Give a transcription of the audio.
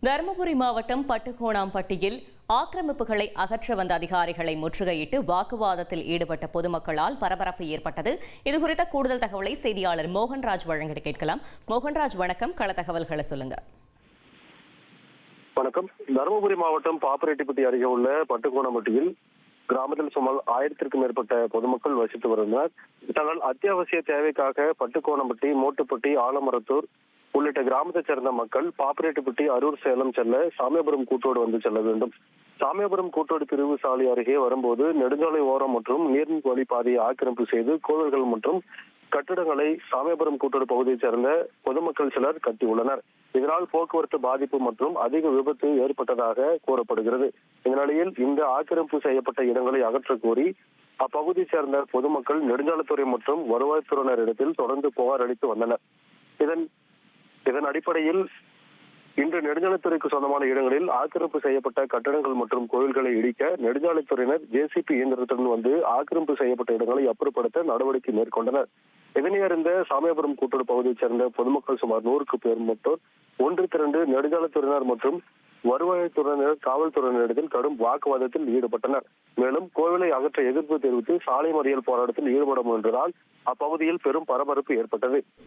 தருமபுரி மாவட்டம் பட்டுக்கோணாம்பட்டியில் ஆக்கிரமிப்புகளை அகற்ற வந்த அதிகாரிகளை முற்றுகையிட்டு வாக்குவாதத்தில் ஈடுபட்ட பொதுமக்களால் பரபரப்பு ஏற்பட்டது. இதுகுறித்த கூடுதல் தகவலை செய்தியாளர் மோகன்ராஜ் வழங்கிட்டு கேட்கலாம். மோகன்ராஜ், வணக்கம். கள தகவல்களை சொல்லுங்க. வணக்கம். தருமபுரி மாவட்டம் பாப்பரெட்டிப்பட்டி அருகே உள்ள பட்டுக்கோணம்பட்டியில் கிராமத்தில் சுமார் 1000க்கும் மேற்பட்ட பொதுமக்கள் வசித்து வருகின்றனர். தங்கள் அத்தியாவசிய தேவைக்காக பட்டுக்கோணம்பட்டி, மோட்டுப்பட்டி, ஆலமரத்தூர் உள்ளிட்ட கிராமத்தைச் சேர்ந்த மக்கள் பாப்பரெட்டிப்பட்டி, அரூர், சேலம் செல்ல சாமியாபுரம் கூட்டோடு வந்து செல்ல வேண்டும். சாமியாபுரம் கூட்டோடு பிரிவு சாலை அருகே வரும்போது நெடுஞ்சாலை ஓரம் மற்றும் நீர்மின் வழி பாதையை ஆக்கிரமிப்பு செய்து கோவில்கள் மற்றும் கட்டிடங்களை சாமியாபுரம் கூட்டோடு பகுதியைச் சேர்ந்த பொதுமக்கள் சிலர் கட்டியுள்ளனர். இதனால் போக்குவரத்து பாதிப்பு மற்றும் அதிக விபத்து ஏற்பட்டதாக கூறப்படுகிறது. இந்த நிலையில் இந்த ஆக்கிரமிப்பு செய்யப்பட்ட இடங்களை அகற்றக் கோரி அப்பகுதியைச் சேர்ந்த பொதுமக்கள் நெடுஞ்சாலைத்துறை மற்றும் வருவாய்த்துறையினரிடத்தில் தொடர்ந்து புகார் அளித்து வந்தனர். இதன் அடிப்படையில் இன்று நெடுஞ்சாலைத்துறைக்கு சொந்தமான இடங்களில் ஆக்கிரமிப்பு செய்யப்பட்ட கட்டடங்கள் மற்றும் கோயில்களை இடிக்க நெடுஞ்சாலைத்துறையினர் ஜேசிபி இயந்திரத்துடன் வந்து ஆக்கிரமிப்பு செய்யப்பட்ட இடங்களை அப்புறப்படுத்த நடவடிக்கை மேற்கொண்டனர். இதனை அறிந்த சாமியாபுரம் கூட்டோடு பகுதியைச் சேர்ந்த பொதுமக்கள் சுமார் 100க்கும் மேற்பட்டோர் ஒன்று திரண்டு நெடுஞ்சாலைத்துறையினர் மற்றும் வருவாய்த்துறையினர், காவல்துறையினரிடத்தில் கடும் வாக்குவாதத்தில் ஈடுபட்டனர். மேலும் கோவிலை அகற்ற எதிர்ப்பு தெரிவித்து சாலை மறியல் போராட்டத்தில் ஈடுபட முயன்றதால் அப்பகுதியில் பெரும் பரபரப்பு ஏற்பட்டது.